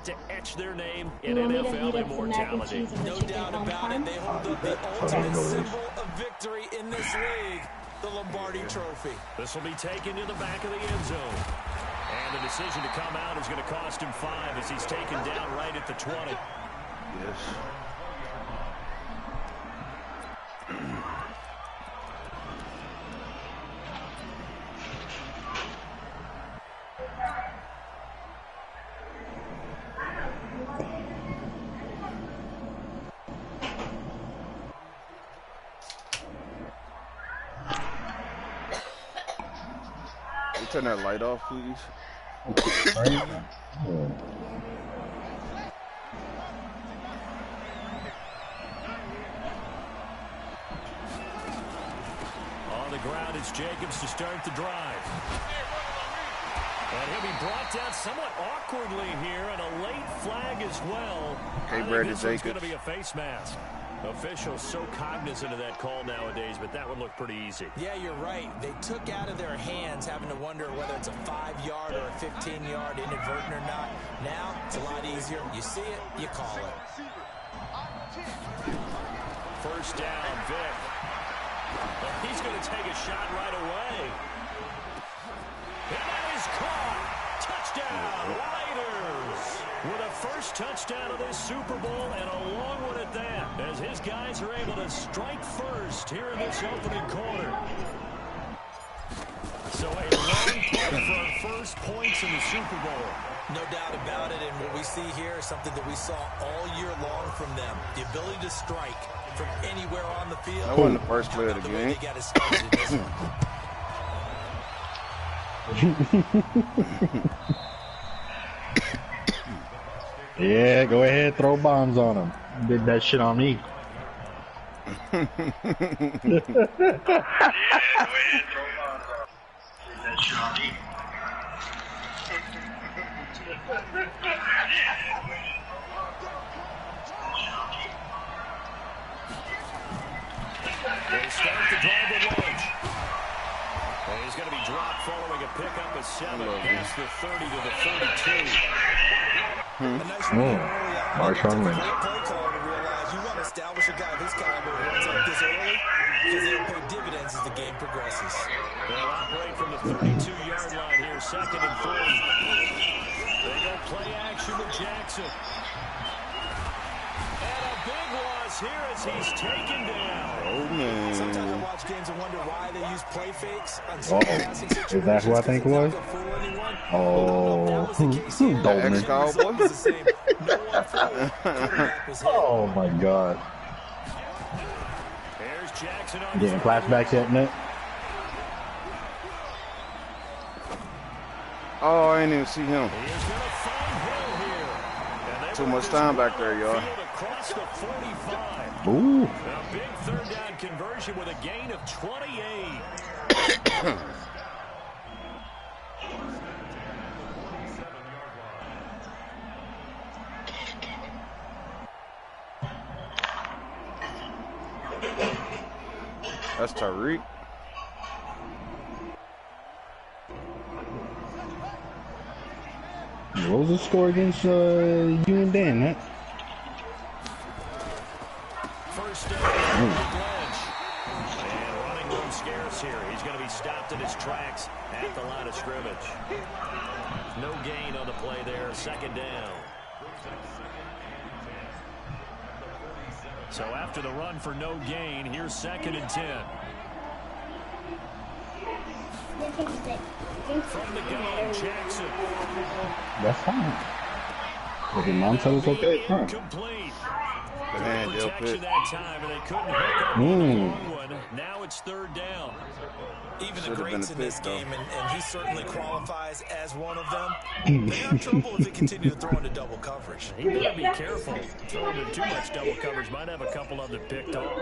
set to etch their name in NFL immortality. No doubt about it. They hold up the ultimate symbol of victory in this league, the Lombardi Trophy. This will be taken to the back of the end zone. And the decision to come out is going to cost him 5 as he's taken down right at the 20. Yes. Turn that light off, please. On the ground, it's Jacobs to start the drive. And he'll be brought down somewhat awkwardly here, and a late flag as well. Okay, Brandon Jacobs. It's going to be a face mask. Officials so cognizant of that call nowadays, but that would look pretty easy. Yeah, you're right. They took out of their hands having to wonder whether it's a 5-yard or a 15-yard inadvertent or not. Now, it's a lot easier. You see it, you call it. First down, Vic. And he's going to take a shot right away. And that is caught. Touchdown, Raiders. With a first touchdown of this Super Bowl and a long one at that, as his guys are able to strike first here in this opening quarter. So a long play for our first points in the Super Bowl. No doubt about it, and what we see here is something that we saw all year long from them. The ability to strike from anywhere on the field. That wasn't the first play of the game. They got started in this one. Yeah, go ahead, throw bombs on him. Did that shit on me. Yeah, go ahead, throw bombs on him. Did that shit on me. They start the drive with Lodge. And he's going to be dropped following a pickup of 7 past the 30 to the 32. A nice early on. Mark Herman. Play call to realize you want to establish a guy of his caliber who runs like this early because it'll pay dividends as the game progresses. They'll operate from the 32-yard line here, 2nd and 3. They go play action with Jackson. And a big loss here as he's taken down. Oh, man. Sometimes I watch games and wonder why they use play fakes on passing situations. Is that who I think it was? Oh, Dolman. Ex-Cowboy? Oh, my God. There's Jackson on Getting flashbacks yet, Nick? Oh, I didn't even see him. Too much time back there, y'all. Across the 45. Ooh. A big third down conversion with a gain of 28. That's Tyreek. What was the score against you and Dan, huh? First down, and running room scarce here. He's going to be stopped in his tracks at the line of scrimmage. No gain on the play there. 2nd down. So after the run for no gain, here's 2nd and 10. From the gun, Jackson. That's fine. If your mom said it's okay, it's fine. Complete. Man, Protection that time, and they couldn't hook up on the long one. Now it's 3rd down. Even the greats in this game, and he certainly qualifies as one of them. They're in trouble if they continue to throw into double coverage. He better be careful. Throwing into too much double coverage might have a couple of them picked off.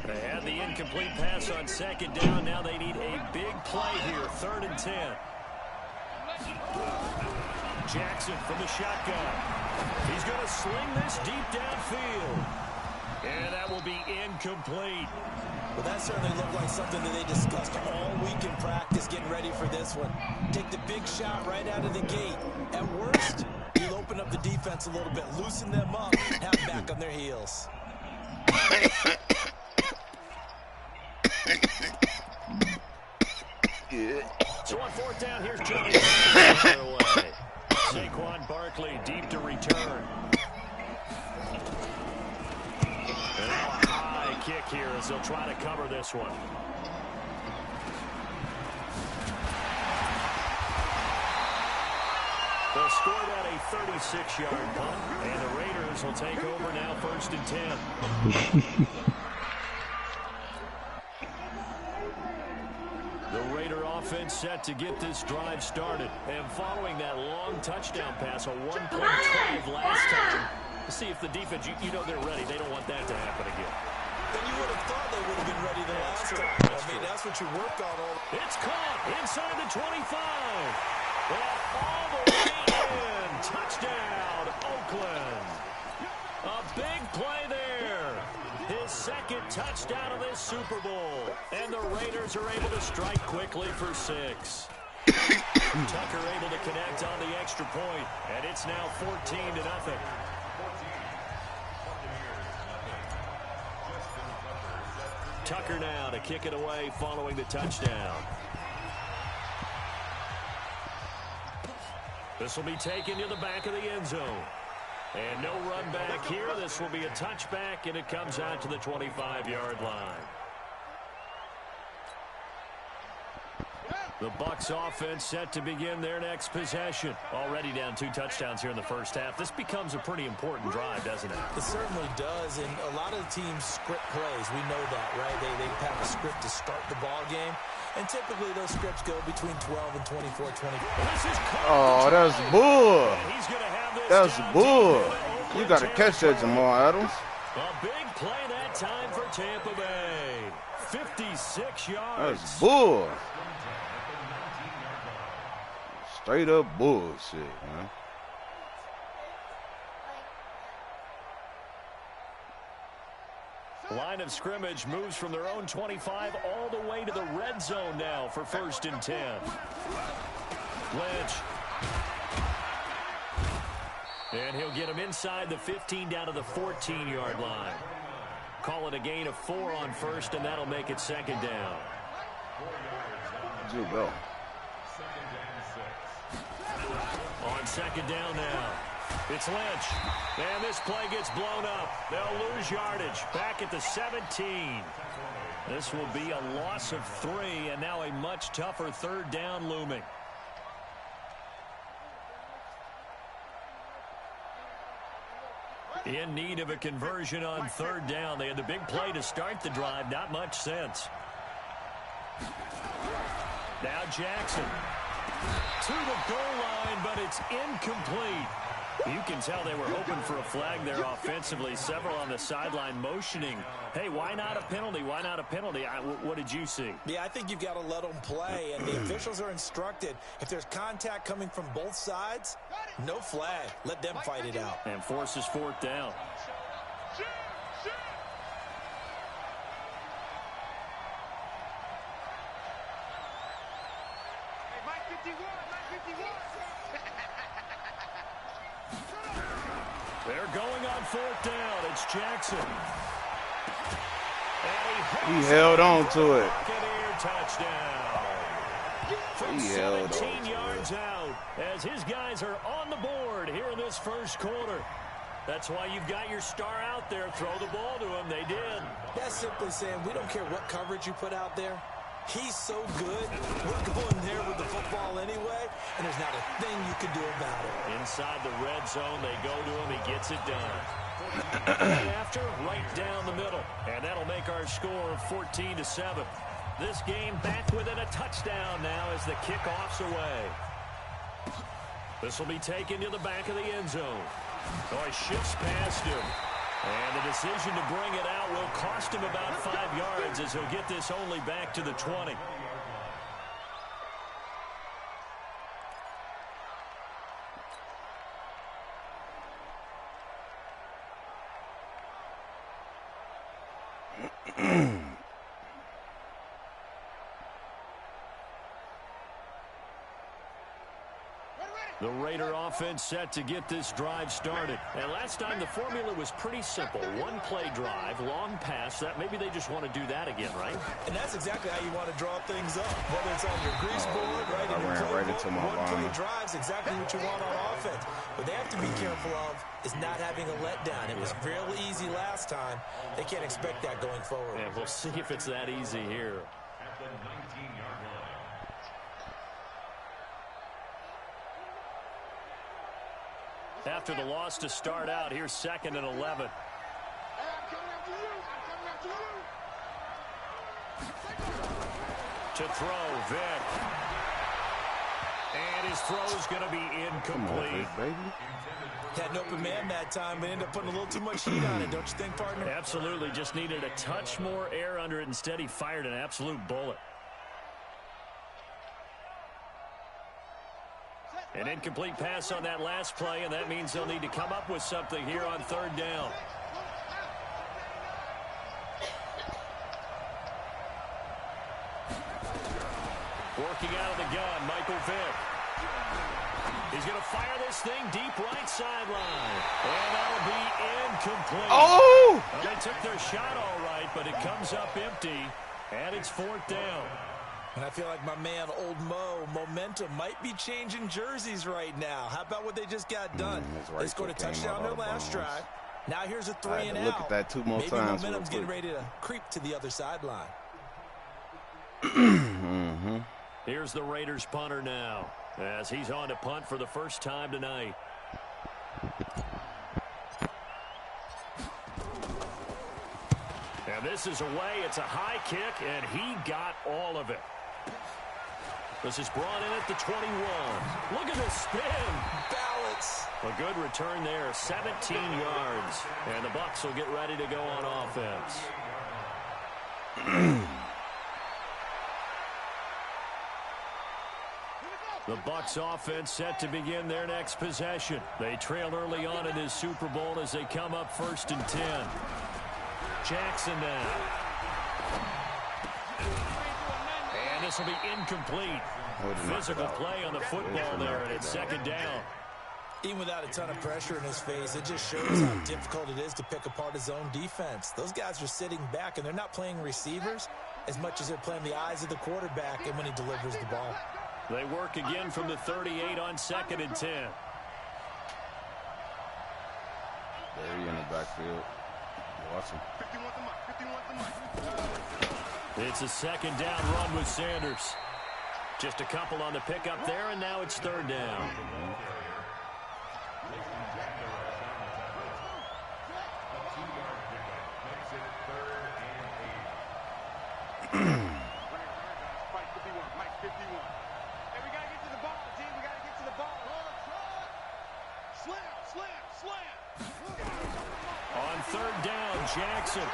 They had the incomplete pass on 2nd down. Now they need a big play here. 3rd and 10. Jackson from the shotgun. He's going to sling this deep downfield. And that will be incomplete. Well, that certainly looked like something that they discussed all week in practice, getting ready for this one. Take the big shot right out of the gate. At worst, you'll open up the defense a little bit, loosen them up, have them back on their heels. So on fourth down, here's Johnny. Saquon Barkley deep to return. And now a high kick here as they'll try to cover this one. They'll score that a 36-yard punt, and the Raiders will take over now 1st and 10. The Raider offense set to get this drive started. And following that long touchdown pass, a one-point drive last time, to see if the defense, you know they're ready. They don't want that to happen again. Then you would have thought they would have been ready the last time. That's what you work on. It's caught inside the 25. And all the way in. Touchdown, Oakland. A big play there. His second touchdown of this Super Bowl. And the Raiders are able to strike quickly for 6. Tucker able to connect on the extra point. And it's now 14-0. Tucker now to kick it away following the touchdown. This will be taken to the back of the end zone. And no run back here. This will be a touchback, and it comes out to the 25-yard line. The Bucs offense set to begin their next possession. Already down 2 touchdowns here in the first half. This becomes a pretty important drive, doesn't it? It certainly does, and a lot of the teams script plays. We know that, right? They have a script to start the ball game, and typically those scripts go between 12 and 24, 24. Oh, that's bull. He's gonna have this. That's bull. You got to catch that, Jamal Adams. A big play that time for Tampa Bay. 56 yards. That's bull. Straight up bullshit, man. Line of scrimmage moves from their own 25 all the way to the red zone now for 1st and 10. Lynch. And he'll get him inside the 15 down to the 14-yard line. Call it a gain of 4 on 1st, and that'll make it 2nd down. You go. On 2nd down now. It's Lynch. And this play gets blown up. They'll lose yardage. Back at the 17. This will be a loss of 3, and now a much tougher 3rd down looming. In need of a conversion on 3rd down. They had the big play to start the drive. Not much sense. Now Jackson. To the goal line, but it's incomplete. You can tell they were hoping for a flag there offensively. Several on the sideline motioning. Hey, why not a penalty? Why not a penalty? What did you see? Yeah, I think you've got to let them play, and the officials are instructed. If there's contact coming from both sides, no flag. Let them fight it out. And forces 4th down. They're going on 4th down. It's Jackson. And He held on to it. Touchdown. From 17 yards out, as his guys are on the board here in this first quarter. That's why you've got your star out there. Throw the ball to him. They did. That's simply saying we don't care what coverage you put out there. He's so good. We're going there with the football anyway, and there's not a thing you can do about it. Inside the red zone, they go to him. He gets it done. After, right down the middle. And that'll make our score 14-7. This game back within a touchdown now as the kickoff's away. This will be taken to the back of the end zone. Oh, he shifts past him. And the decision to bring it out will cost him about 5 yards as he'll get this only back to the 20. The Raider offense set to get this drive started. And last time the formula was pretty simple. One play drive, long pass. That maybe they just want to do that again, right? And that's exactly how you want to draw things up. Whether it's on your grease board, right in your ran right into my one play line. drive's exactly what you want on offense. What they have to be careful of is not having a letdown. It was real easy last time. They can't expect that going forward. And we'll see if it's that easy here. At the 19-yard line. After the loss to start out, here's 2nd and 11. To throw, Vick. And his throw's going to be incomplete. Had an open man that time, but ended up putting a little too much heat on it, don't you think, partner? Absolutely. Just needed a touch more air under it. Instead, he fired an absolute bullet. An incomplete pass on that last play, and that means they'll need to come up with something here on 3rd down. Working out of the gun, Michael Vick. He's going to fire this thing deep right sideline. And that'll be incomplete. Oh! Well, they took their shot all right, but it comes up empty, and it's 4th down. And I feel like my man, Old Mo, momentum might be changing jerseys right now. How about what they just got done? They scored a touchdown their last drive. Now here's a 3 and out. Look at that 2 more Maybe times. momentum's getting ready to creep to the other sideline. Here's the Raiders punter now, as he's on to punt for the first time tonight. And this is away. It's a high kick, and he got all of it. This is brought in at the 21. Look at this spin. Balance. A good return there, 17 yards. And the Bucs will get ready to go on offense. The Bucs offense set to begin their next possession. They trail early on in this Super Bowl as they come up 1st and 10. Jackson now. And this will be incomplete. Physical play on the football there, and it's 2nd down. Even without a ton of pressure in his face, it just shows how difficult it is to pick apart his own defense. Those guys are sitting back, and they're not playing receivers as much as they're playing the eyes of the quarterback and when he delivers the ball. They work again from the 38 on 2nd and 10. There he in the backfield. Watch him. It's a 2nd down run with Sanders. Just a couple on the pickup there, and now it's 3rd down. On 3rd down, Jackson.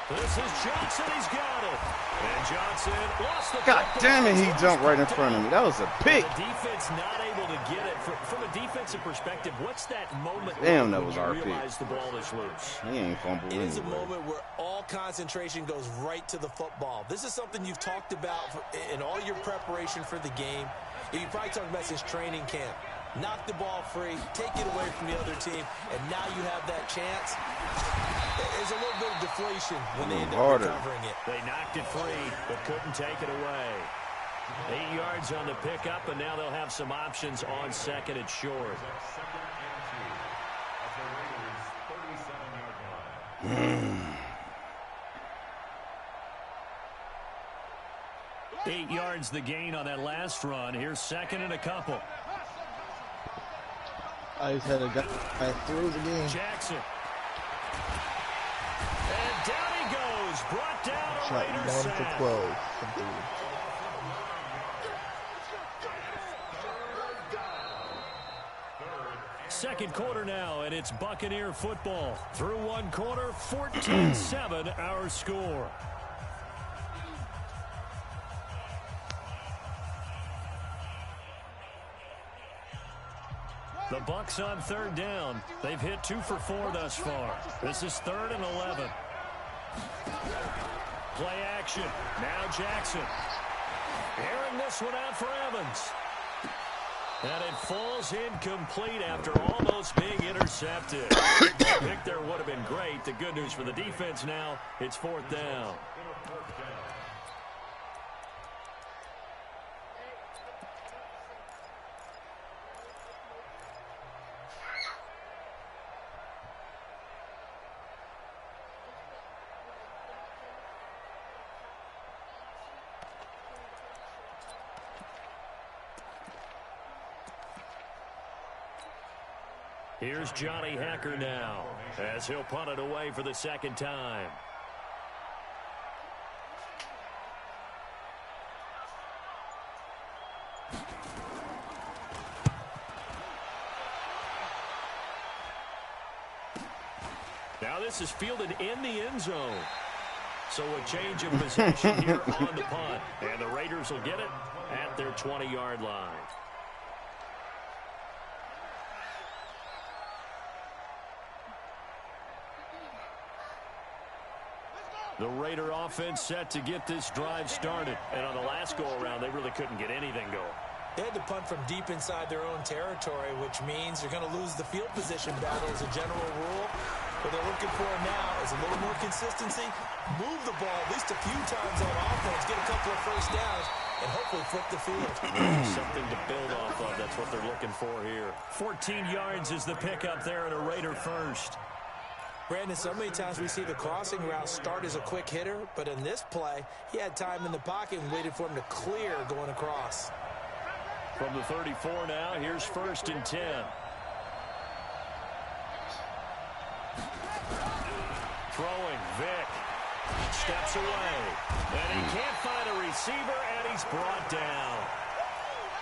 This is Johnson. He's got it. And Johnson lost the God football. damn it, he jumped right in front of me. That was a pick. The defense not able to get it. From a defensive perspective, what's that moment Damn, that when was you our pick. realize the ball is loose? He ain't fumbled It is a anyway. moment where all concentration goes right to the football. This is something you've talked about in all your preparation for the game. You probably talked about since training camp. Knock the ball free, take it away from the other team, and now you have that chance. There's a little bit of deflation when they end up recovering it. They knocked it free, but couldn't take it away. 8 yards on the pickup, and now they'll have some options on 2nd and short. 8 yards the gain on that last run. Here's 2nd and a couple. I just had a guy through the game. Jackson. And down he goes. Brought down a Shot Raider 1 sack. for 12. Second quarter now, and it's Buccaneer football. Through one quarter, 14-7 our score. The Bucs on 3rd down. They've hit 2 for 4 thus far. This is 3rd and 11. Play action. Now Jackson. Airing this one out for Evans. And it falls incomplete after almost being intercepted. The pick there would have been great. The good news for the defense now, it's 4th down. Here's Johnny Hacker now, as he'll punt it away for the 2nd time. Now this is fielded in the end zone. So a change of possession here on the punt. And the Raiders will get it at their 20-yard line. The Raider offense set to get this drive started. And on the last go-around, they really couldn't get anything going. They had to punt from deep inside their own territory, which means you're going to lose the field position battle as a general rule. What they're looking for now is a little more consistency, move the ball at least a few times on offense, get a couple of first downs, and hopefully flip the field. Something to build off of. That's what they're looking for here. 14 yards is the pickup there, and a Raider first. Brandon, so many times we see the crossing route start as a quick hitter, but in this play, he had time in the pocket and waited for him to clear going across. From the 34 now, here's 1st and 10. Throwing, Vick. Steps away. And he can't find a receiver, and he's brought down.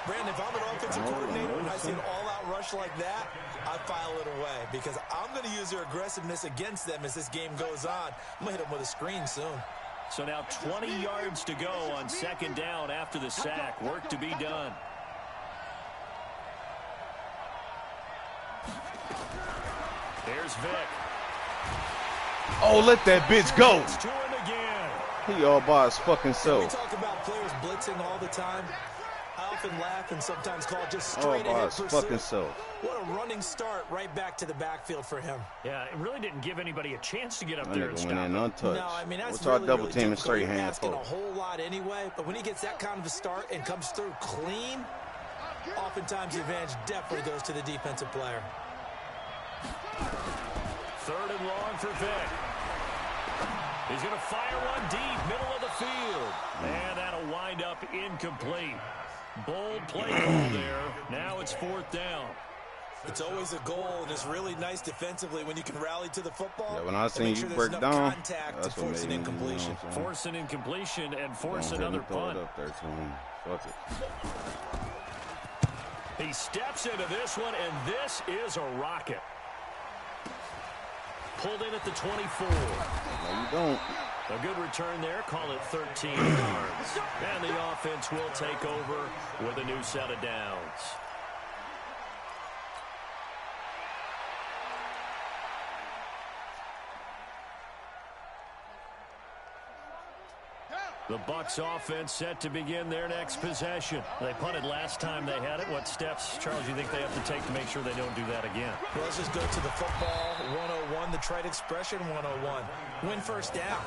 Brandon, if I'm an offensive coordinator and I see an all-out rush like that, I file it away because I'm going to use their aggressiveness against them as this game goes on. I'm going to hit them with a screen soon. So now 20 yards to go on 2nd down after the sack. Work to be done. There's Vick. Oh, let that bitch go. It's to him again. He all by his fucking We self. talk about players blitzing all the time. I often laugh and sometimes call it just All straight by ahead his pursuit. fucking self. What a running start right back to the backfield for him. Yeah, it really didn't give anybody a chance to get up That there and nigga went stop in him. untouched. No, I mean, that's What's our really, double really team and difficult. straight You're hand asking a post? whole lot anyway, but when he gets that kind of a start and comes through clean, oftentimes the advantage definitely goes to the defensive player. 3rd and long for Vick. He's going to fire one deep, middle of the field. And that'll wind up incomplete. Bold play call there. Now it's 4th down. It's always a goal, and it's really nice defensively when you can rally to the football. Yeah, when I and seen make you sure break there's down, enough contact to that's what force an made me, you know incompletion. what I'm saying? Force an incompletion and force Go ahead another and throw punt. it up there to him. Fuck it. He steps into this one, and this is a rocket. Pulled in at the 24. No, you don't. A good return there. Call it 13 yards. And the offense will take over with a new set of downs. The Bucs offense set to begin their next possession. They punted last time they had it. What steps, Charles, you think they have to take to make sure they don't do that again? Well, let's just go to the football 101, the trite expression 101. Win first down.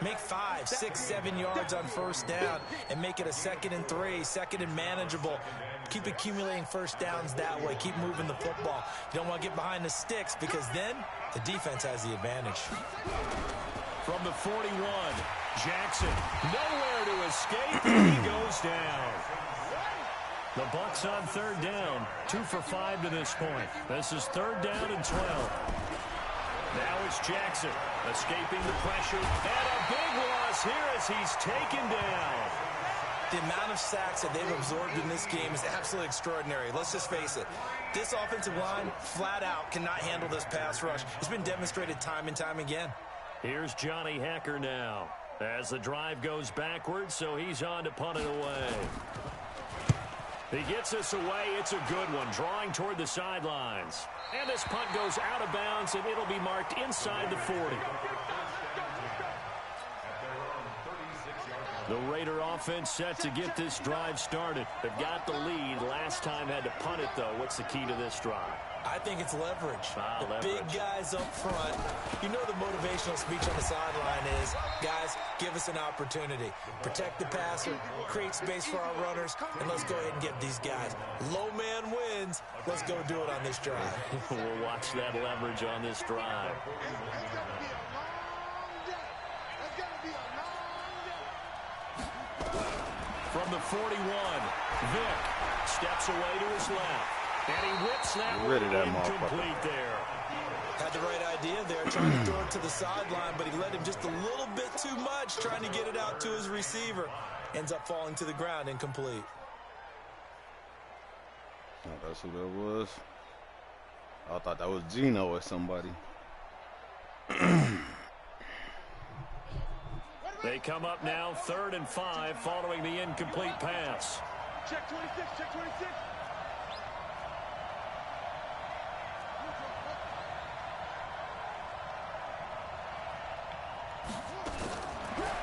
Make 5, 6, 7 yards on first down and make it a 2nd and 3, 2nd and manageable. Keep accumulating first downs that way. Keep moving the football. You don't want to get behind the sticks because then the defense has the advantage. From the 41, Jackson nowhere to escape, and he goes down. The Bucs on 3rd down, 2 for 5 to this point. This is 3rd down and 12. Now it's Jackson escaping the pressure, and a big loss here as he's taken down. The amount of sacks that they've absorbed in this game is absolutely extraordinary. Let's just face it. This offensive line, flat out, cannot handle this pass rush. It's been demonstrated time and time again. Here's Johnny Hacker now as the drive goes backwards, so he's on to punt it away. He gets us away. It's a good one, drawing toward the sidelines. And this punt goes out of bounds, and it'll be marked inside the 40. The Raider offense offense set to get this drive started. They've got the lead. Last time had to punt it, though. What's the key to this drive? I think it's leverage. The leverage. Big guys up front. You know the motivational speech on the sideline is, guys, give us an opportunity. Protect the passer, create space for our runners, and let's go ahead and get these guys. Low man wins. Let's go do it on this drive. We'll watch that leverage on this drive. From the 41, Vick steps away to his left. And he whips that one incomplete there. Had the right idea there, trying to throw it to the sideline, but he let him just a little bit too much, trying to get it out to his receiver. Ends up falling to the ground, incomplete. Oh, that's who that was. I thought that was Gino or somebody. They come up now 3rd and 5 following the incomplete pass. Check 26, check 26.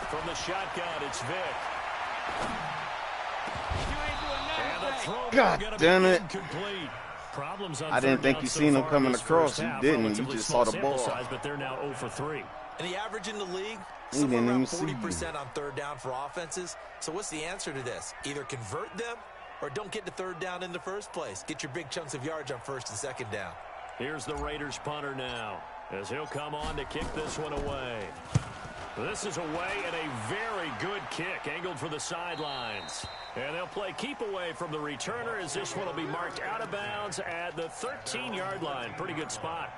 From the shotgun, it's Vick. And the throw God gonna damn be it. Incomplete. Problems on I didn't third think down you so seen him far coming this across. first You half. didn't. You Relatively just small saw the sample ball. size, but they're now 0 for 3. And the average in the league, He somewhere didn't around even see you. 40% on third down for offenses. So what's the answer to this? Either convert them or don't get to third down in the first place. Get your big chunks of yards on first and second down. Here's the Raiders punter now, as he'll come on to kick this one away. This is away and a very good kick, angled for the sidelines. And they'll play keep away from the returner, as this one will be marked out of bounds at the 13-yard line. Pretty good spot.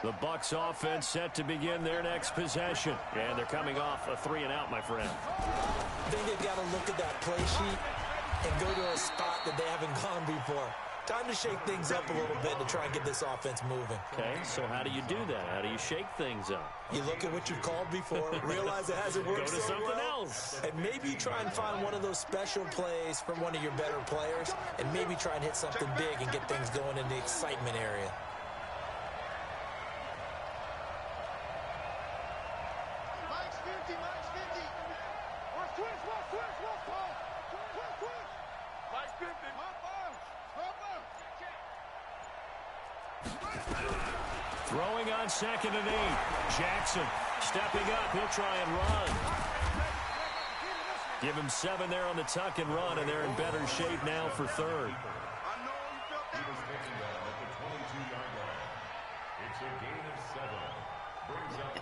The Bucs offense set to begin their next possession. And they're coming off a 3-and-out, my friend. I think they've got to look at that play sheet and go to a spot that they haven't gone before. Time to shake things up a little bit to try and get this offense moving. Okay, so how do you do that? How do you shake things up? You look at what you've called before, realize it hasn't worked Go to so something well, else. and maybe try and find one of those special plays from one of your better players, and maybe try and hit something big and get things going in the excitement area. Throwing on 2nd and 8. Jackson stepping up. He'll try and run. Give him 7 there on the tuck and run, and they're in better shape now for third. He was taken down at the 22-yard line. It's a gain of 7. Brings up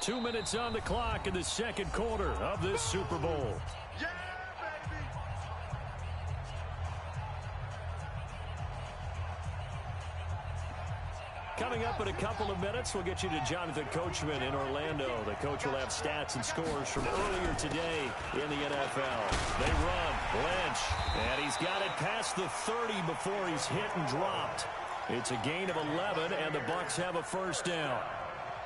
2 minutes on the clock in the second quarter of this Super Bowl. Coming up in a couple of minutes, we'll get you to Jonathan Coachman in Orlando. The coach will have stats and scores from earlier today in the NFL. They run, Lynch, and he's got it past the 30 before he's hit and dropped. It's a gain of 11, and the Bucs have a first down.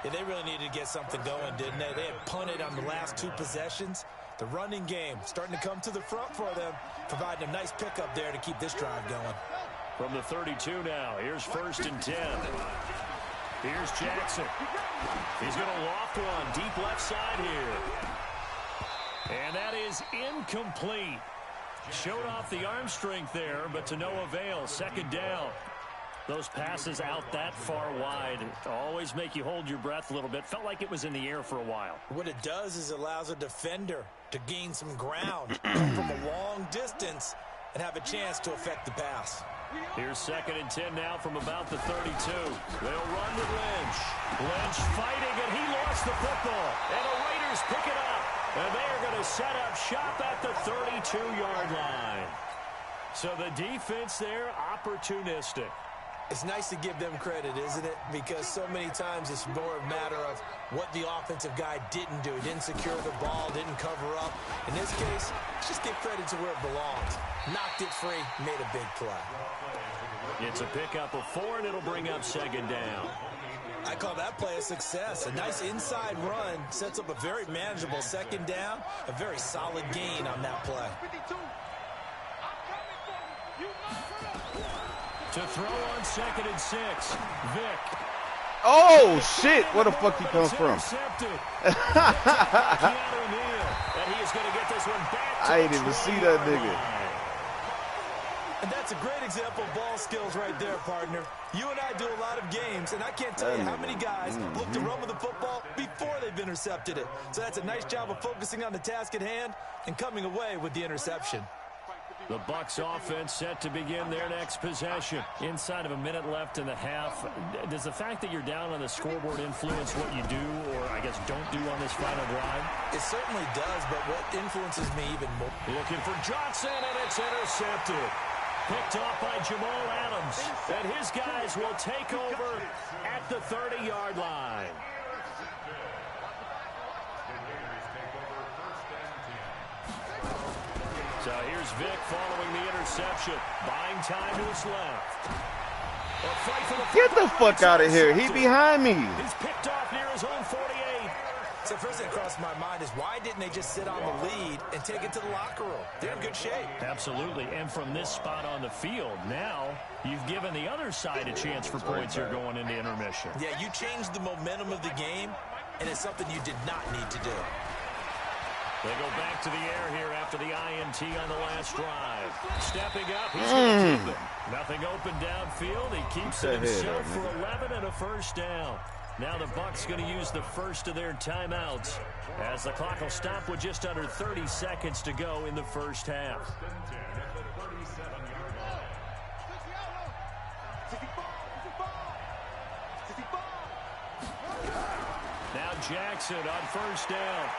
Yeah, they really needed to get something going, didn't they? They had punted on the last 2 possessions. The running game starting to come to the front for them, providing a nice pickup there to keep this drive going. From the 32 now, here's 1st and 10. Here's Jackson. He's going to loft one deep left side here. And that is incomplete. Showed off the arm strength there, but to no avail. 2nd down. Those passes out that far wide always make you hold your breath a little bit. Felt like it was in the air for a while. What it does is it allows a defender to gain some ground, come from a long distance, and have a chance to affect the pass. Here's 2nd and 10 now from about the 32. They'll run with Lynch. Lynch fighting, and he lost the football. And the Raiders pick it up. And they are going to set up shop at the 32-yard line. So the defense there, opportunistic. It's nice to give them credit, isn't it? Because so many times it's more a matter of what the offensive guy didn't do. Didn't secure the ball, didn't cover up. In this case, let's just give credit to where it belongs. Knocked it free, made a big play. It's a pickup of 4, and it'll bring up 2nd down. I call that play a success. A nice inside run sets up a very manageable 2nd down. A very solid gain on that play. To throw on 2nd and 6, Vick. Oh, shit. Where the fuck he come from? I ain't even see that nigga. And that's a great example of ball skills right there, partner. You and I do a lot of games, and I can't tell you how many guys look to run with the football before they've intercepted it. So that's a nice job of focusing on the task at hand and coming away with the interception. The Bucs offense set to begin their next possession. Inside of a minute left in the half. Does the fact that you're down on the scoreboard influence what you do, or I guess don't do on this final drive? It certainly does, but what influences me even more. Looking for Johnson, and it's intercepted. Picked off by Jamal Adams. And his guys will take over at the 30-yard line. So here's Vic following the interception. Buying time to his left. Get the fuck out of here. He behind me. He's picked off near his own 48. So first thing that crossed my mind is why didn't they just sit on the lead and take it to the locker room? They're in good shape. Absolutely. And from this spot on the field, now you've given the other side a chance for points here going into intermission. Yeah, you changed the momentum of the game, and it's something you did not need to do. They go back to the air here after the INT on the last drive. Stepping up, he's going to keep it. Nothing open downfield. He keeps it himself for 11 and a first down. Now the Bucs going to use the first of their timeouts as the clock will stop with just under 30 seconds to go in the first half. Now Jackson on first down.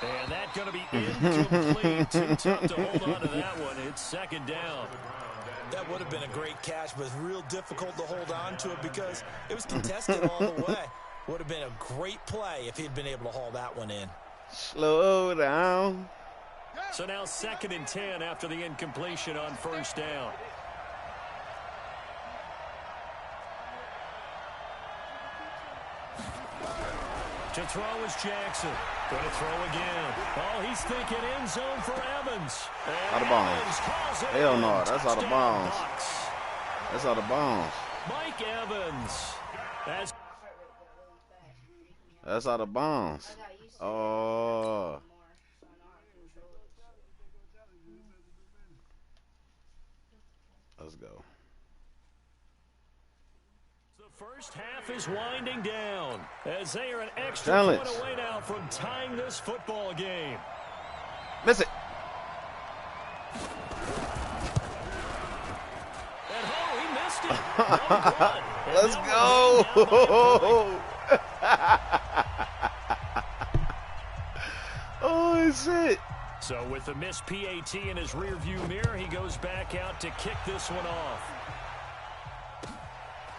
And that's going to be incomplete. Too tough to hold on to that one. It's second down. That would have been a great catch, but it's real difficult to hold on to it because it was contested all the way. Would have been a great play if he'd been able to haul that one in. Slow down. So now 2nd and 10 after the incompletion on first down. To throw is Jackson. Going to throw again. Oh, he's thinking end zone for Evans. And out of bounds. Hell no, that's out of bounds. That's out of bounds. Mike Evans. That's out of bounds. Oh. Let's go. First half is winding down as they are an extra point away now from tying this football game. Miss it. And oh, he missed it. Let's go. Oh, shit. So with the missed PAT in his rearview mirror, he goes back out to kick this one off.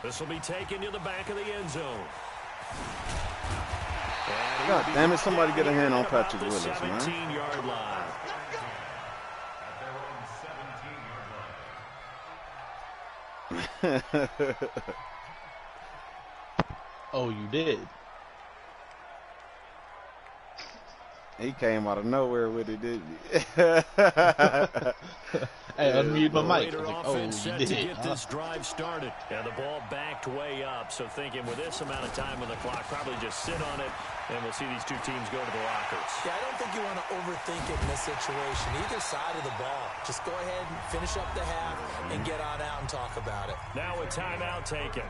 This will be taken to the back of the end zone. God damn it, somebody get a hand on Patrick Willis, man. 17-yard line. Oh, you did? He came out of nowhere with it, didn't he? Hey, unmute my mic. Raider Like, offense oh, set to get this drive started. And the ball backed way up. So thinking with this amount of time on the clock, probably just sit on it, and we'll see these two teams go to the lockers. Yeah, I don't think you want to overthink it in this situation. Either side of the ball. Just go ahead and finish up the half and get on out and talk about it. Now a timeout taken.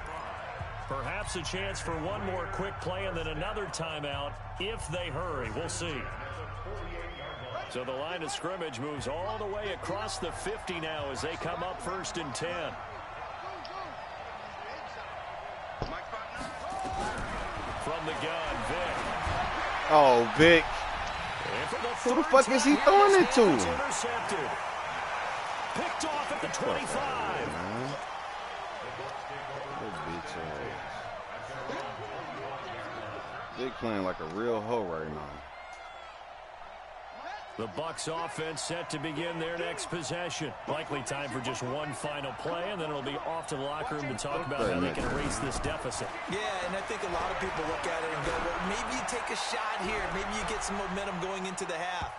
Perhaps a chance for one more quick play and then another timeout if they hurry. We'll see. So the line of scrimmage moves all the way across the 50 now as they come up 1st and 10. From the gun, Vic. Oh, Vic. Who the fuck is he throwing it to? Intercepted. Picked off at the 25. Vic playing like a real hoe right now. The Bucs offense set to begin their next possession. Likely time for just one final play, and then it'll be off to the locker room to talk about how they can erase this deficit. Yeah, and I think a lot of people look at it and go, well, maybe you take a shot here. Maybe you get some momentum going into the half.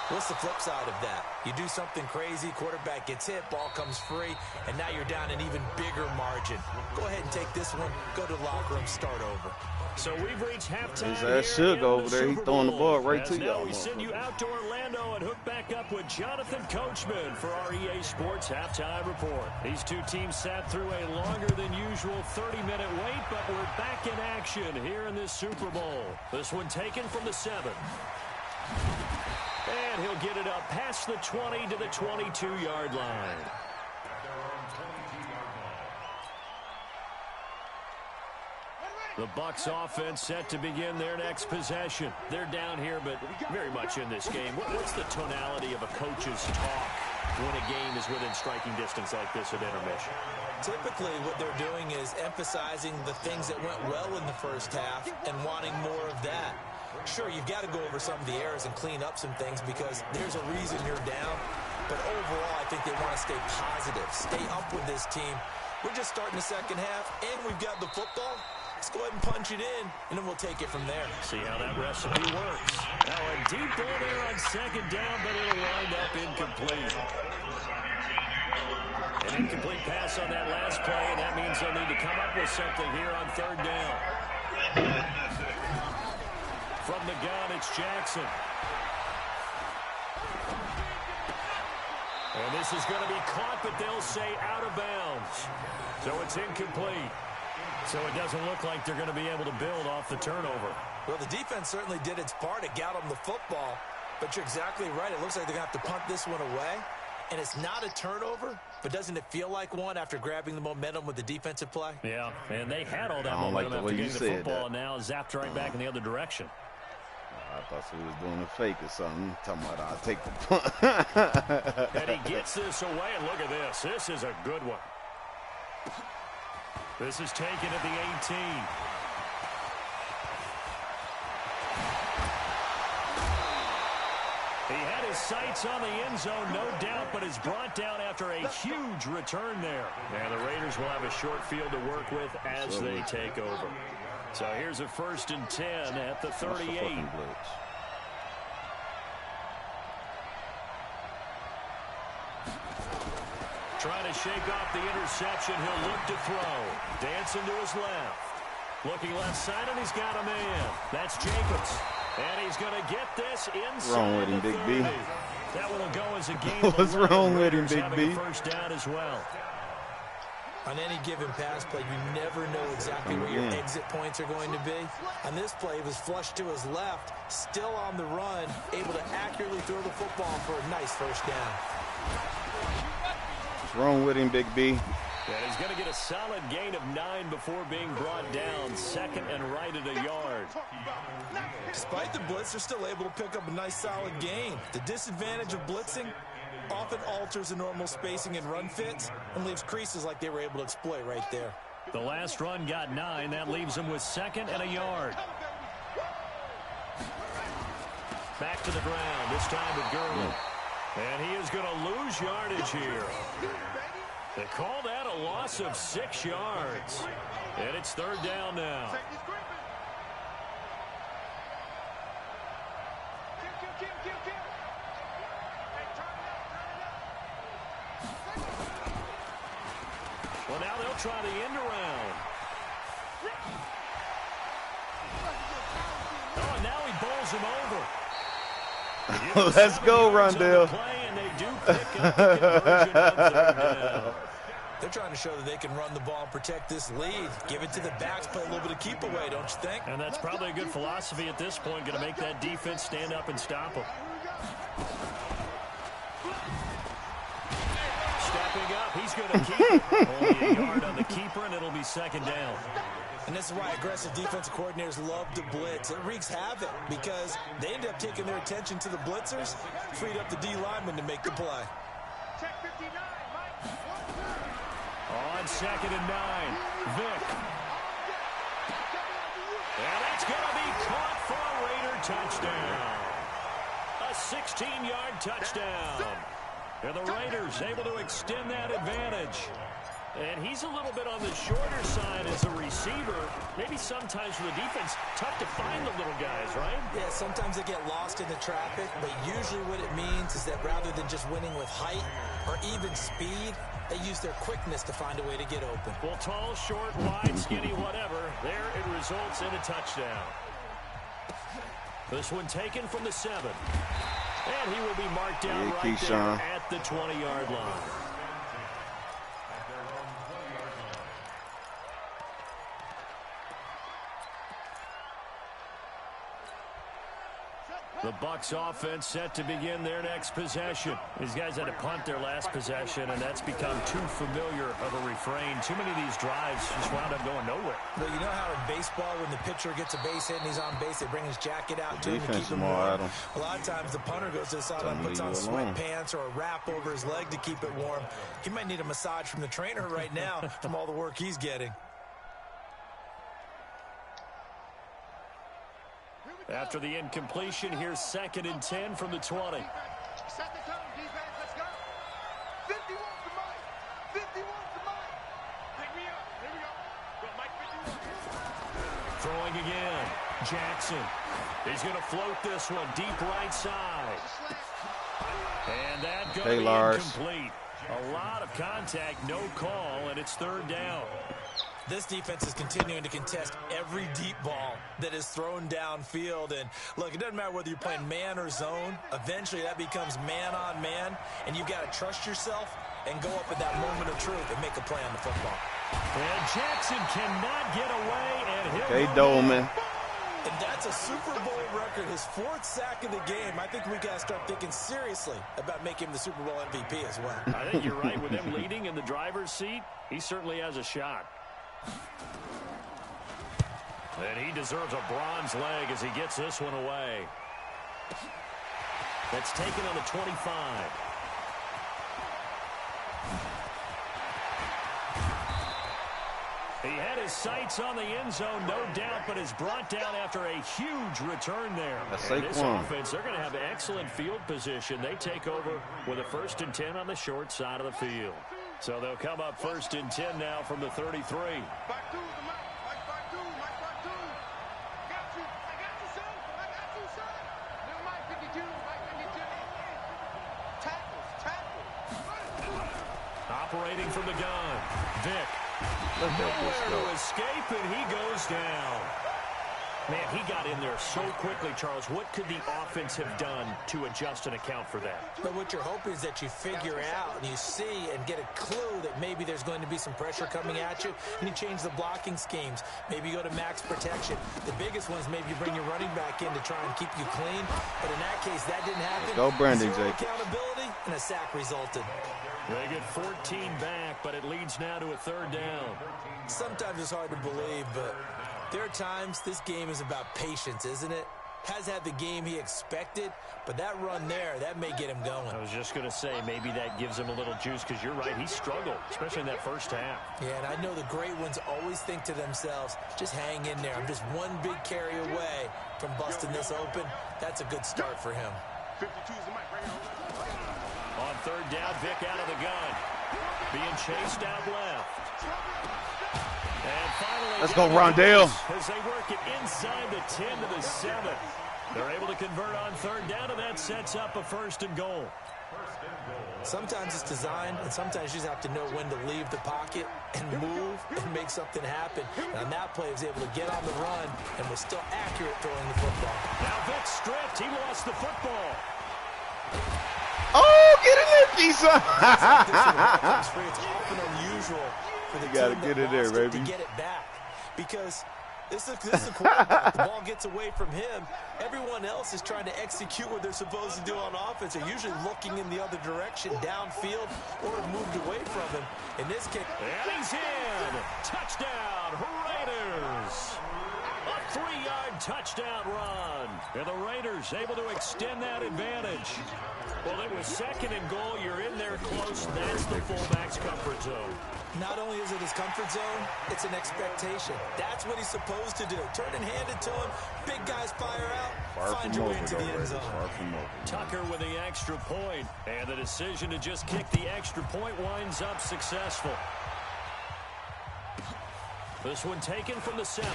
What's the flip side of that? You do something crazy, quarterback gets hit, ball comes free, and now you're down an even bigger margin. Go ahead and take this one, go to the locker room, start over. So we've reached halftime. His ass should go over there. He's throwing the ball right to y'all. y'all. We send you out to Orlando and hook back up with Jonathan Coachman for our EA Sports Halftime Report. These two teams sat through a longer than usual 30-minute wait, but we're back in action here in this Super Bowl. This one taken from the 7. And he'll get it up past the 20 to the 22-yard line. The Bucs offense set to begin their next possession. They're down here, but very much in this game. What's the tonality of a coach's talk when a game is within striking distance like this at intermission? Typically, what they're doing is emphasizing the things that went well in the first half and wanting more of that. Sure, you've got to go over some of the errors and clean up some things because there's a reason you're down. But overall, I think they want to stay positive, stay up with this team. We're just starting the second half, and we've got the football. Let's go ahead and punch it in, and then we'll take it from there. See how that recipe works. Now a deep ball there on second down, but it'll wind up incomplete. An incomplete pass on that last play, and that means they'll need to come up with something here on third down. From the gun, it's Jackson. And this is going to be caught, but they'll say out of bounds. So it's incomplete. So it doesn't look like they're going to be able to build off the turnover. Well, the defense certainly did its part. It got them the football. But you're exactly right. It looks like they're going to have to punt this one away. And it's not a turnover, but doesn't it feel like one after grabbing the momentum with the defensive play? Yeah, and they had all that momentum like the after way you getting the said football, that. and now zapped right back in the other direction. I thought he was doing a fake or something. Talking about I'll take the punt. And he gets this away, and look at this. This is a good one. This is taken at the 18. He had his sights on the end zone, no doubt, but is brought down after a huge return there. And the Raiders will have a short field to work with as they take over. So here's a 1st and 10 at the 38. Trying to shake off the interception. He'll look to throw. Dancing to his left. Looking left side, and he's got a man. That's Jacobs. And he's going to get this inside. Wrong with him, Big B. That one will go as a gain. What's wrong with him, Big B? First down as well. On any given pass play, you never know exactly where your exit points are going to be. On this play, he was flushed to his left, still on the run, able to accurately throw the football for a nice first down. What's wrong with him, Big B? And he's going to get a solid gain of 9 before being brought down. Second and right at a yard. Despite the blitz, they're still able to pick up a nice solid gain. The disadvantage of blitzing often alters the normal spacing and run fits and leaves creases like they were able to exploit right there. The last run got 9. That leaves him with 2nd and a yard. Back to the ground, this time with Gurley. And he is going to lose yardage here. They call that a loss of 6 yards. And it's 3rd down now. Well, now they'll try the end around. Oh, and now he bowls him over. Let's go, Rondell. They're trying to show that they can run the ball and protect this lead. Give it to the backs, play a little bit of keep away, don't you think? And that's probably a good philosophy at this point, going to make that defense stand up and stop them. Stepping up, he's going to keep it. Only a yard on the keeper, and it'll be 2nd down. And this is why aggressive defensive coordinators love to blitz. It wreaks havoc because they end up taking their attention to the blitzers, freed up the D lineman to make the play. On 2nd and 9, Vick. And that's going to be caught for a Raider touchdown. A 16-yard touchdown. And the Raiders able to extend that advantage. And he's a little bit on the shorter side as a receiver. Maybe sometimes for the defense, tough to find the little guys, right? Yeah, sometimes they get lost in the traffic, but usually what it means is that rather than just winning with height or even speed, they use their quickness to find a way to get open. Well, tall, short, wide, skinny, whatever. There it results in a touchdown. This one taken from the 7. And he will be marked down right there at the 20-yard line. The Bucs offense set to begin their next possession. These guys had to punt their last possession, and that's become too familiar of a refrain. Too many of these drives just wound up going nowhere. But you know how in baseball, when the pitcher gets a base hit and he's on base, they bring his jacket out to him to keep him warm. A lot of times the punter goes to the sideline, puts on sweatpants or a wrap over his leg to keep it warm. He might need a massage from the trainer right now from all the work he's getting. After the incompletion, here's 2nd and 10 from the 20. Set the tone, defense. Let's go. 51 to Mike. 51 to Mike. Pick me up. Here we go. Go, Mike, 51. Throwing again. Jackson. He's going to float this one deep right side. And that goes incomplete. A lot of contact, no call, and it's 3rd down. This defense is continuing to contest every deep ball that is thrown downfield. And, look, it doesn't matter whether you're playing man or zone. Eventually, that becomes man-on-man, and you've got to trust yourself and go up at that moment of truth and make a play on the football. And Jackson cannot get away, and he'll Hey, Dolman. And that's a Super Bowl record, his 4th sack of the game. I think we got to start thinking seriously about making him the Super Bowl MVP as well. I think you're right. With him leading in the driver's seat, he certainly has a shot. And he deserves a bronze leg as he gets this one away. That's taken on the 25. He had his sights on the end zone, no doubt, but is brought down after a huge return there. And this offense, they're going to have excellent field position. They take over with a 1st and 10 on the short side of the field. So they'll come up 1st and 10 now from the 33. Back two, Mike. Back two. I got you, son. Little Mike 52, Mike 52. Tackles. Operating from the gun. Vic. Nowhere to escape, and he goes down. Man, he got in there so quickly, Charles. What could the offense have done to adjust and account for that? But what you're hoping is that you figure out and you see and get a clue that maybe there's going to be some pressure coming at you, and you change the blocking schemes. Maybe you go to max protection. The biggest one is maybe you bring your running back in to try and keep you clean. But in that case, that didn't happen. Go, Brandon, Zero Jake. accountability, and a sack resulted. They get 14 back, but it leads now to a 3rd down. Sometimes it's hard to believe, but there are times this game is about patience, isn't it? Has had the game he expected, but that run there, that may get him going. I was just going to say, maybe that gives him a little juice, because you're right, he struggled, especially in that first half. Yeah, and I know the great ones always think to themselves, just hang in there. I'm just one big carry away from busting this open. That's a good start for him. 52 is the mic right here. On 3rd down, Vic out of the gun. Being chased out left. And finally, let's go, Rondale. As they work it inside the 10 to the 7. They're able to convert on 3rd down, and that sets up a 1st and goal. Sometimes it's designed, and sometimes you just have to know when to leave the pocket and move and make something happen. And on that play, he was able to get on the run and was still accurate throwing the football. Now Vic stripped. He lost the football. Oh, get in there, Kisa. It's often unusual for the you gotta team get that in there, lost it baby. to get it back, because this is a quarterback. The ball gets away from him. Everyone else is trying to execute what they're supposed to do on offense. They're usually looking in the other direction, downfield, or moved away from him. In this case, and he's in. Touchdown, Raiders. A 3-yard touchdown run. And the Raiders able to extend that advantage. Well, it was 2nd and goal. You're in there close. That's the fullback's comfort zone. Not only is it his comfort zone, it's an expectation. That's what he's supposed to do. Turn and hand it to him. Big guys fire out. Find your way into the end zone. Tucker with the extra point. And the decision to just kick the extra point winds up successful. This one taken from the 7.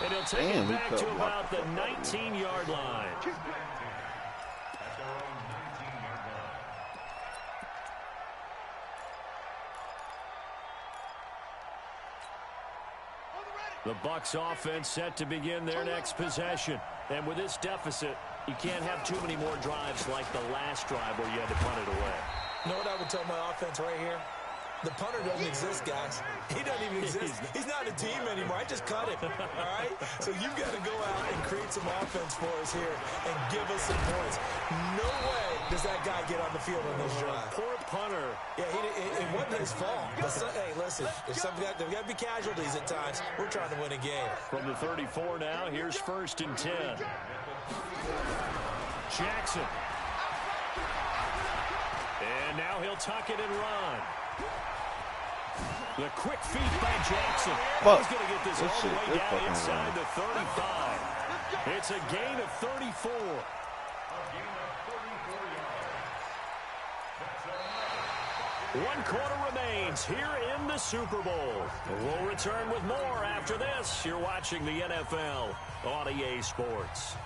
And he'll take it back to about the 19-yard line. The Bucs offense set to begin their next possession. And with this deficit, you can't have too many more drives like the last drive where you had to punt it away. You know what I would tell my offense right here? The punter doesn't exist, guys. He doesn't even exist. He's not a team anymore. I just cut him, all right? So you've got to go out and create some offense for us here and give us some points. No way does that guy get on the field on this drive. Poor punter. Yeah, it wasn't his fault. But hey, listen, there's got to be casualties at times. We're trying to win a game. From the 34 now, here's 1st and 10. Jackson. And now he'll tuck it and run. The quick feet by Jackson. He's going to get this all the way down inside the 35. It's a gain of 34. One quarter remains here in the Super Bowl. We'll return with more after this. You're watching the NFL on EA Sports.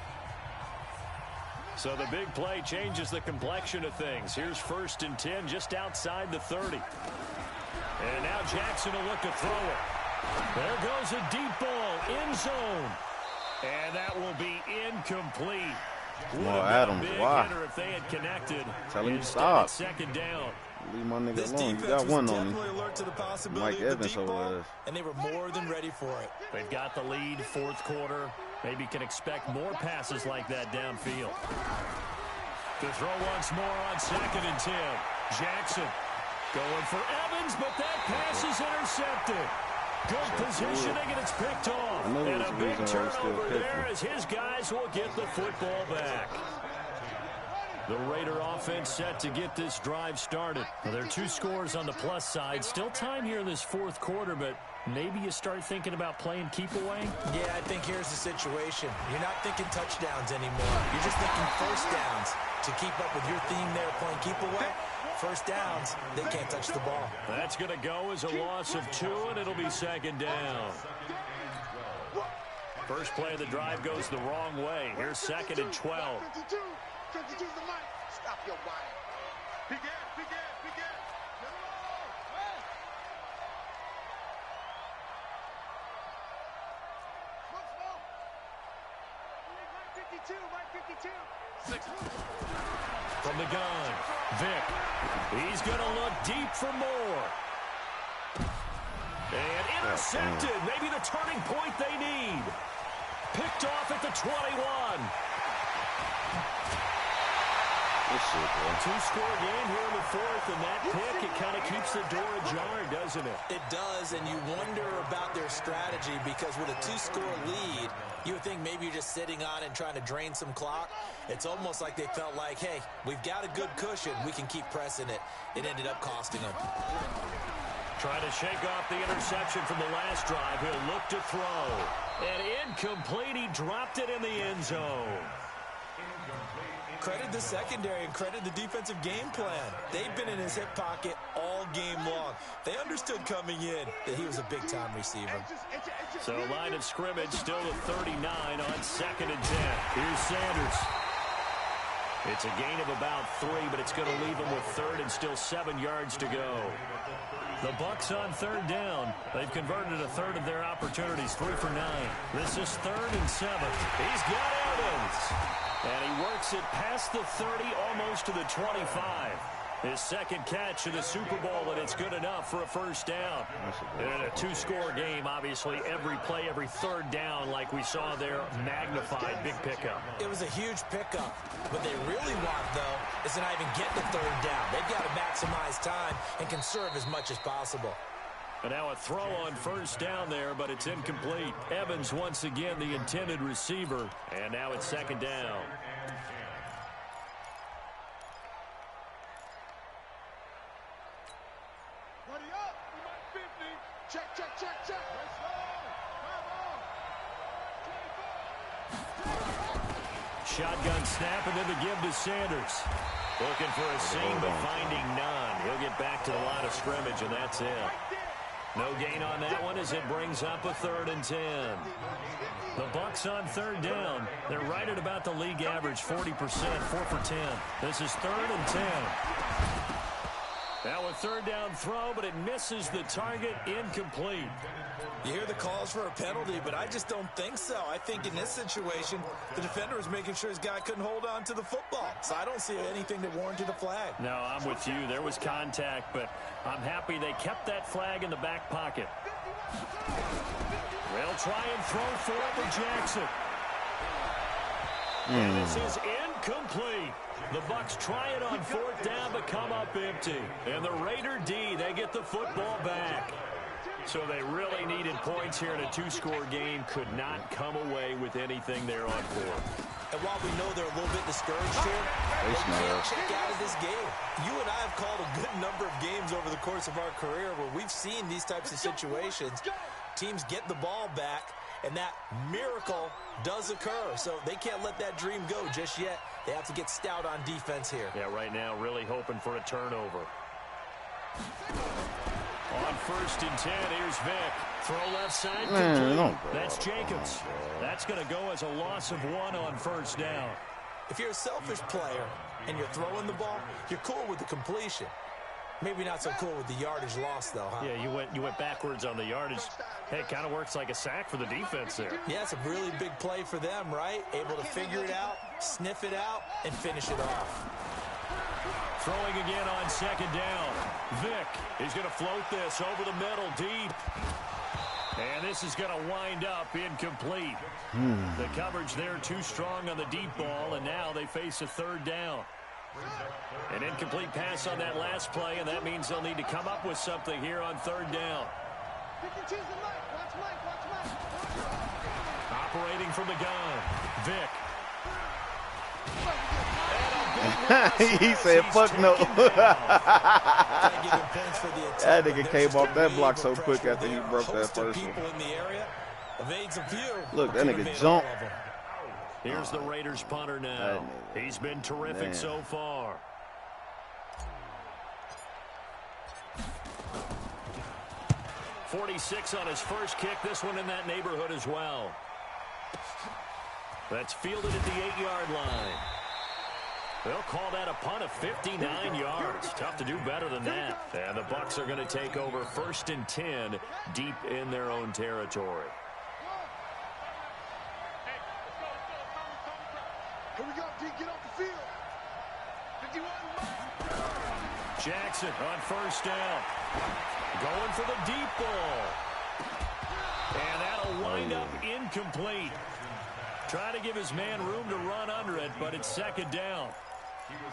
So the big play changes the complexion of things. Here's 1st and 10 just outside the 30. And now Jackson will look to throw it. There goes a deep ball, end zone. And that will be incomplete. Well, Adams, why? If they had connected. Tell him to stop. 2nd down. Leave my nigga This alone. You defense got one was on him. definitely alert to the possibility Mike of the Evans deep over ball, there. and they were more than ready for it. They've got the lead, 4th quarter. Maybe can expect more passes like that downfield. To throw once more on 2nd and 10. Jackson going for Evans, but that pass is intercepted. Good positioning, and it's picked off. And a big turnover there as his guys will get the football back. The Raider offense set to get this drive started. Well, there are 2 scores on the plus side. Still time here in this 4th quarter, but maybe you start thinking about playing keep away? Yeah, I think here's the situation. You're not thinking touchdowns anymore. You're just thinking 1st downs. To keep up with your theme there, playing keep away, 1st downs, they can't touch the ball. That's going to go as a loss of 2, and it'll be 2nd down. First play of the drive goes the wrong way. Here's 2nd and 12. 22's the mic. Stop your whining. Begin. From the gun, Vic. He's going to look deep for more. And intercepted. Maybe the turning point they need. Picked off at the 21. Two-score game here in the 4th, and that pick, it kind of keeps the door ajar, doesn't it? It does, and you wonder about their strategy because with a 2-score lead, you would think maybe you're just sitting on it and trying to drain some clock. It's almost like they felt like, hey, we've got a good cushion. We can keep pressing it. It ended up costing them. Trying to shake off the interception from the last drive. He'll look to throw. And incomplete. He dropped it in the end zone. Credit the secondary and credit the defensive game plan. They've been in his hip pocket all game long. They understood coming in that he was a big-time receiver. So line of scrimmage still at 39 on 2nd and 10. Here's Sanders. It's a gain of about 3, but it's going to leave him with 3rd and still 7 yards to go. The Bucs on 3rd down. They've converted a 1/3 of their opportunities, 3 for 9. This is 3rd and 7. He's got Evans. And he works it past the 30, almost to the 25. His 2nd catch in the Super Bowl, and it's good enough for a 1st down. And in a 2-score game, obviously, every play, every 3rd down, like we saw there, magnified, big pickup. It was a huge pickup. What they really want, though, is to not even get the 3rd down. They've got to maximize time and conserve as much as possible. And now a throw on 1st down there, but it's incomplete. Evans once again the intended receiver. And now it's 2nd down. Ready up. 50. Check. Shotgun snap, and then the give to Sanders. Looking for a seam, but finding none. He'll get back to the line of scrimmage, and that's it. No gain on that one as it brings up a 3rd and 10. The Bucks on 3rd down. They're right at about the league average, 40%, 4 for 10. This is 3rd and 10. Now a 3rd down throw, but it misses the target, incomplete. You hear the calls for a penalty, but I just don't think so. I think in this situation, the defender was making sure his guy couldn't hold on to the football. So I don't see anything that warranted a flag. No, I'm with you. There was contact, but I'm happy they kept that flag in the back pocket. They'll try and throw for it to Jackson. And this is incomplete. The Bucks try it on 4th down, but come up empty. And the Raider D, they get the football back. So they really needed points here in a 2-score game. Could not come away with anything there on 4th. And while we know they're a little bit discouraged here, they can't check out of this game. You and I have called a good number of games over the course of our career where we've seen these types of situations. Teams get the ball back, and that miracle does occur. So they can't let that dream go just yet. They have to get stout on defense here. Yeah, right now really hoping for a turnover. On 1st and 10, here's Vick. Throw left side, complete. That's Jacobs. That's going to go as a loss of 1 on 1st down. If you're a selfish player and you're throwing the ball, you're cool with the completion. Maybe not so cool with the yardage loss, though, huh? Yeah, you went backwards on the yardage. Hey, it kind of works like a sack for the defense there. Yeah, it's a really big play for them, right? Able to figure it out, sniff it out, and finish it off. Throwing again on 2nd down. Vick, he's going to float this over the middle, deep. And this is going to wind up incomplete. The coverage there too strong on the deep ball, and now they face a 3rd down. An incomplete pass on that last play, and that means they'll need to come up with something here on 3rd down. Operating from the gun, Vick. He said, fuck no. That nigga came off that block so quick after he broke that first one. Look, that nigga jumped. Here's the Raiders punter now. He's been terrific so far. .46 on his first kick. This one in that neighborhood as well. That's fielded at the 8-yard line. They'll call that a punt of 59 yards. Tough to do better than that. And the Bucks are going to take over 1st and 10 deep in their own territory. Here we go, D, get off the field. 51. Jackson on 1st down. Going for the deep ball. And that'll wind up incomplete. Trying to give his man room to run under it, but it's 2nd down.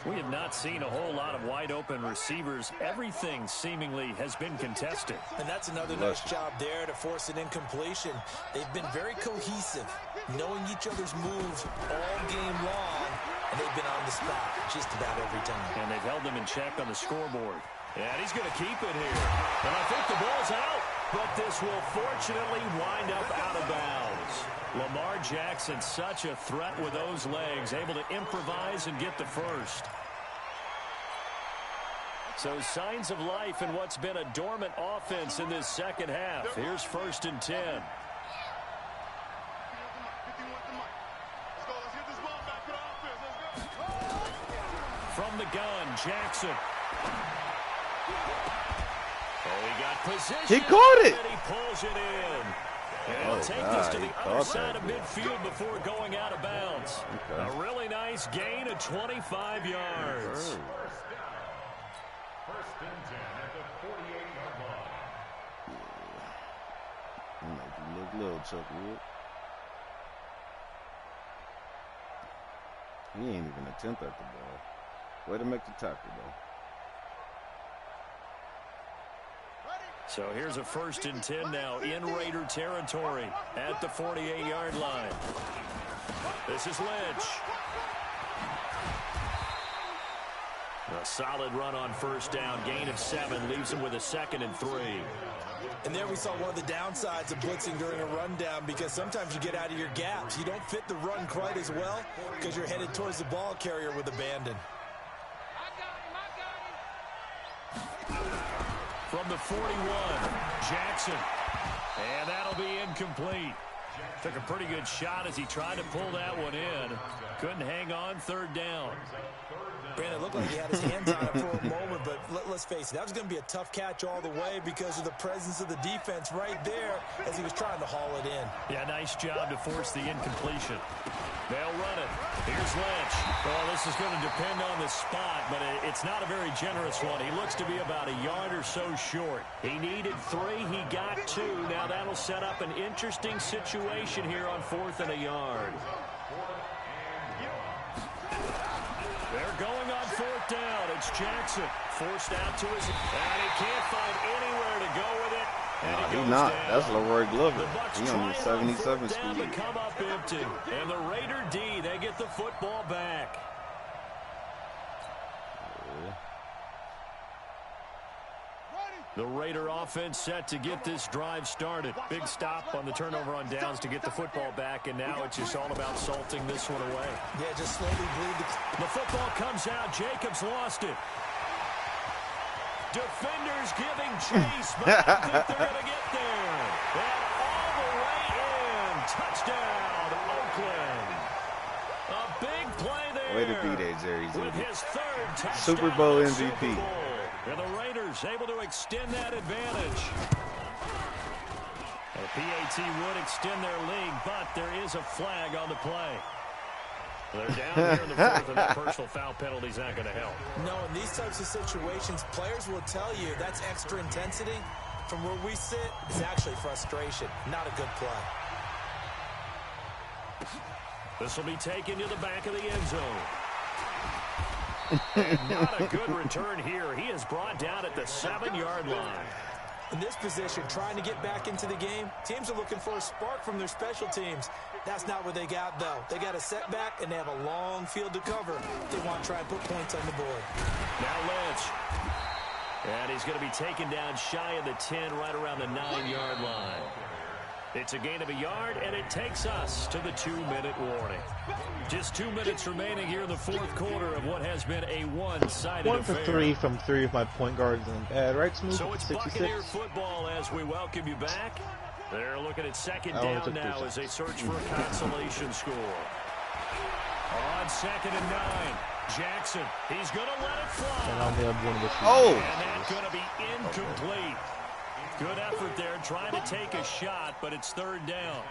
We have not seen a whole lot of wide-open receivers. Everything seemingly has been contested. And that's another nice job there to force an incompletion. They've been very cohesive, knowing each other's moves all game long, and they've been on the spot just about every time. And they've held them in check on the scoreboard. And he's going to keep it here. And I think the ball's out, but this will fortunately wind up out of bounds. Lamar Jackson, such a threat with those legs, able to improvise and get the first. So signs of life in what's been a dormant offense in this second half. Here's 1st and 10. From the gun, Jackson. Oh, he got position. He caught it. And he pulls it in. And he'll take this to the other side of midfield before going out of bounds. A really nice gain of 25 yards. 1st and 10 at the 48-yard line. Make you look little, Chuckwood. He ain't even attempt at the ball. Way to make the tackle, though. So here's a 1st and 10 now in Raider territory at the 48-yard line. This is Lynch. A solid run on 1st down. Gain of 7 leaves him with a 2nd and 3. And there we saw one of the downsides of blitzing during a rundown, because sometimes you get out of your gaps. You don't fit the run quite as well because you're headed towards the ball carrier with abandon. from the 41. Jackson. And that'll be incomplete. Took a pretty good shot as he tried to pull that one in. Couldn't hang on, third down. Brandon, it looked like he had his hands on it for a moment, but let's face it, that was going to be a tough catch all the way because of the presence of the defense right there as he was trying to haul it in. Yeah, nice job to force the incompletion. They'll run it. Here's Lynch. Well, this is going to depend on the spot, but it's not a very generous one. He looks to be about a yard or so short. He needed 3. He got 2. Now that'll set up an interesting situation here on 4th and a yard. They're going on 4th down. It's Jackson. Forced out to his... And he can't find anywhere to go with it. No, he's not. Down. That's Leroy Glover. He's on the 77 speed. To come up empty. And the Raider D, they get the football back. The Raider offense set to get this drive started. Big stop on the turnover on downs to get the football back, and now it's just all about salting this one away. Yeah, just slowly bleed the football comes out. Jacobs lost it. Defenders giving chase, but I don't think they're going to get there. And all the way in. Touchdown, Oakland. A big play there. Way to be there, Jerry. With his 3rd touchdown. Super Bowl MVP. And the Raiders able to extend that advantage. The PAT would extend their lead, but there is a flag on the play. They're down here in the 4th, and that personal foul penalty is not going to help. No, in these types of situations, players will tell you that's extra intensity. From where we sit, it's actually frustration. Not a good play. This will be taken to the back of the end zone. And not a good return here. He is brought down at the 7-yard line. In this position, trying to get back into the game, teams are looking for a spark from their special teams. That's not what they got, though. They got a setback, and they have a long field to cover. They want to try and put points on the board. Now Lynch. And he's going to be taken down shy of the 10, right around the 9-yard line. It's a gain of a yard, and it takes us to the 2-minute warning. Just 2 minutes remaining here in the 4th quarter of what has been a one-sided affair. 1 for 3 from 3 of my point guards and bad. Right, Smooth? So it's 66. Buccaneer football as we welcome you back. They're looking at 2nd down now as they search for a consolation score. On 2nd and 9, Jackson. He's going to let it fly. And on the other one of the and that's going to be incomplete. Good effort there, trying to take a shot, but it's 3rd down.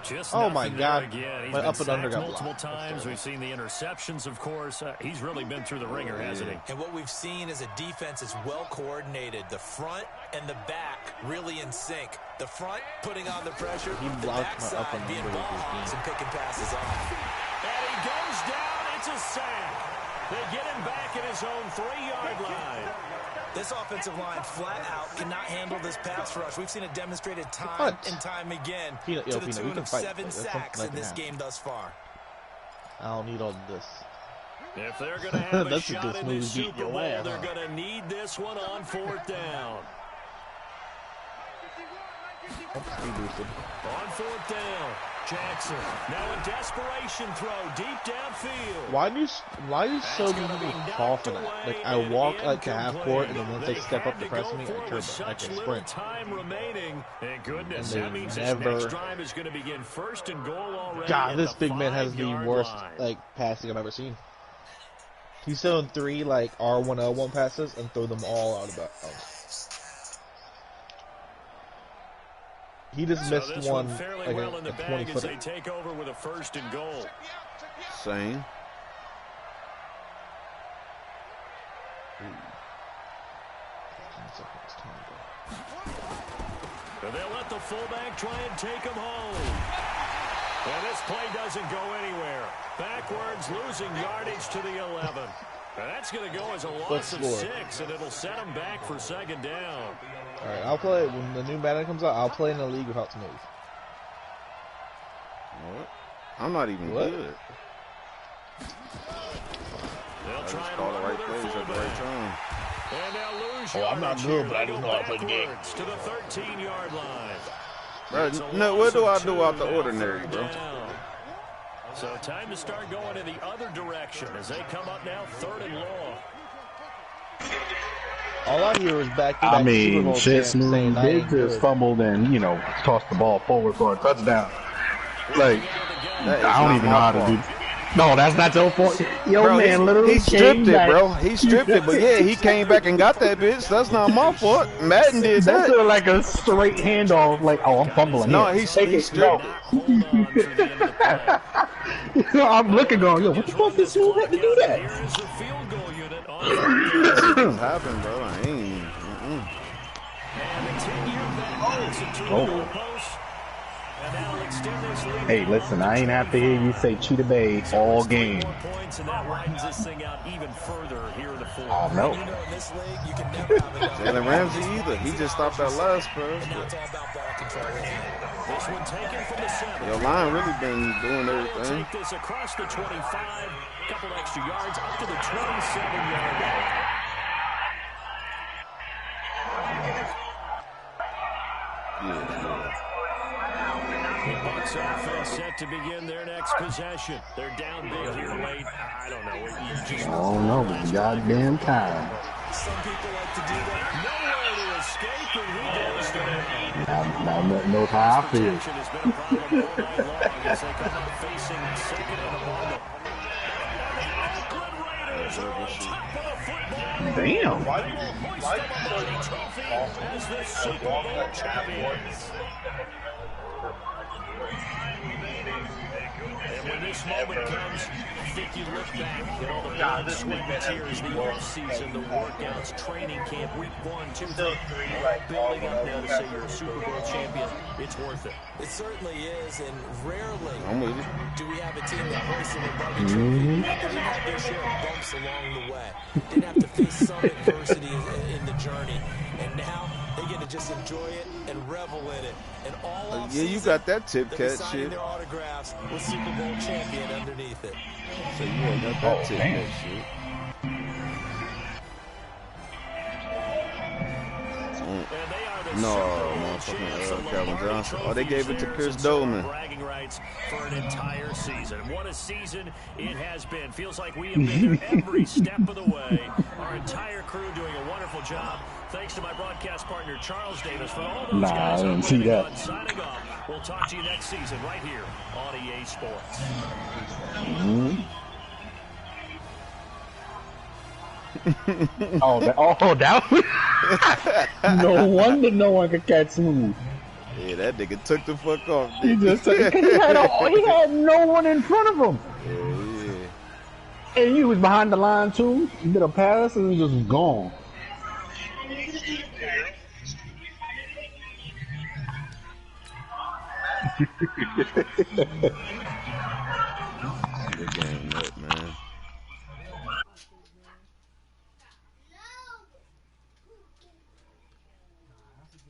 Just my God. Again. He's my been up and under sacked got multiple blocked. times. We've seen the interceptions, of course. He's really been through the ringer, hasn't he? And what we've seen is a defense is well coordinated. The front and the back really in sync. The front putting on the pressure. He The blocked my up backside and being under ball with his hawks knee. and picking passes off. And he goes down. It's a sack. They get him back at his own 3-yard line. This offensive line flat out cannot handle this pass rush. We've seen it demonstrated time and time again to the tune of 7 sacks in this game thus far. I don't need all this. If they're going to have a That's shot a in good this smooth beat Super your Bowl, ass, they're huh? going to need this one on 4th down. Speed boosted. On 4th down, Jackson. Now a desperation throw deep downfield. Why do you so many people call for that? Like, I walk like to half court, and then once they step up to press me, I turn back. Like a sprint. Time remaining. And goodness, And that means they this next drive is going to begin 1st and goal already. God, at this the big man has the 5-yard worst line. like passing I've ever seen. He's throwing 3 like R1L1 passes and throw them all out about. He just missed this one fairly like well in the a bag 20 as they footer. take over with a 1st and goal. Same. And they'll let the fullback try and take him home. And this play doesn't go anywhere. Backwards, losing yardage to the 11. And that's going to go as a loss of 6, and it'll set him back for 2nd down. All right, I'll play when the new Madden comes out. I'll play in the league without Smooth. What? I'm not even good. They'll I try just and call the run right with their plays at the right fullback. time. And they'll lose I'm not yardage good, here. but I They just go know how to play the game. backwards to the 13-yard line. Bro, no, what do I do out the ordinary, bro? So time to start going in the other direction as they come up now 3rd and long. All I hear is back to I back Super mean, Bowl shit, champs saying Smooth I did ain't just good. fumbled and, you know, tossed the ball forward for a touchdown. Like, That is I don't not even know my how to fault. do. No, that's not your fault. Yo, Bro, man, literally he stripped came it, back. bro. He stripped it, but yeah, he came back and got that bitch. That's not my fault. Madden did That's that. like a straight handoff. Like, oh, I'm fumbling No, here. he Take it. stripped No. it. Hold on through the end of the play. I'm looking, going, yo, what the fuck is Smooth had to do that? Here is the field goal unit on fourth down. It's happened, bro. I ain't. And the 10-year vet makes it to the goal post. And that'll extend this lead. Hey, listen, I ain't have to hear you say Cheetah Bay all game. 3 more points, and that widens this thing out even further here in the fourth. Oh, no. You know, in this league, you can never have enough. Jalen Ramsey either. He just stopped that last pass. And now it's all about ball control, isn't it? This one taken from the 7. Your line really been doing They'll everything. take this across the 25, couple extra yards, up to the 27-yard line. Yeah. The Bucs offense set to begin their next possession. They're down big here late. I don't know. You just Oh, no, but goddamn time. Some people like to do that. nowhere to escape, and he goes down. Now nothing knows how I feel. Protection has been a problem all night long as they come out facing second and a bundle. Oakland Raiders are on top of the football. Damn. Hoist them a mighty trophy as the Super Bowl champions. And when this moment comes, I think you look back at all the blood, sweat, and tears, the offseason, the workouts, training camp, week 1, 2, 3, all building up now to say you're a Super Bowl champion. It's worth it. It certainly is, and rarely I'm with you. do we have a team that hoists a Barbie trophy that didn't have their share of bumps along the way. Didn't have to face some adversity in the journey, and now they get to just enjoy it and revel in it. And all off Yeah, you got that tip cat signing shit. their autographs with Super Bowl champion underneath it. So yeah, got that tip damn. cat shit. And they are the No, Super Bowl motherfucking champs. The Calvin Lombardi Johnson. Oh, they Trophy gave it to shares Chris and so Doman. bragging rights for an entire season. What a season it has been. Feels like we have been there every step of the way. Our entire crew doing a wonderful job. Thanks to my broadcast partner, Charles Davis, for all those Nah, guys I didn't I'm see waiting that. on signing off. We'll talk to you next season right here on EA Sports. Oh, that was... No wonder no one could catch Smooth. Yeah, that nigga took the fuck off. He just took it 'cause he had no one in front of him. Yeah. And he was behind the line too. He did a pass and he just gone. Good game, man.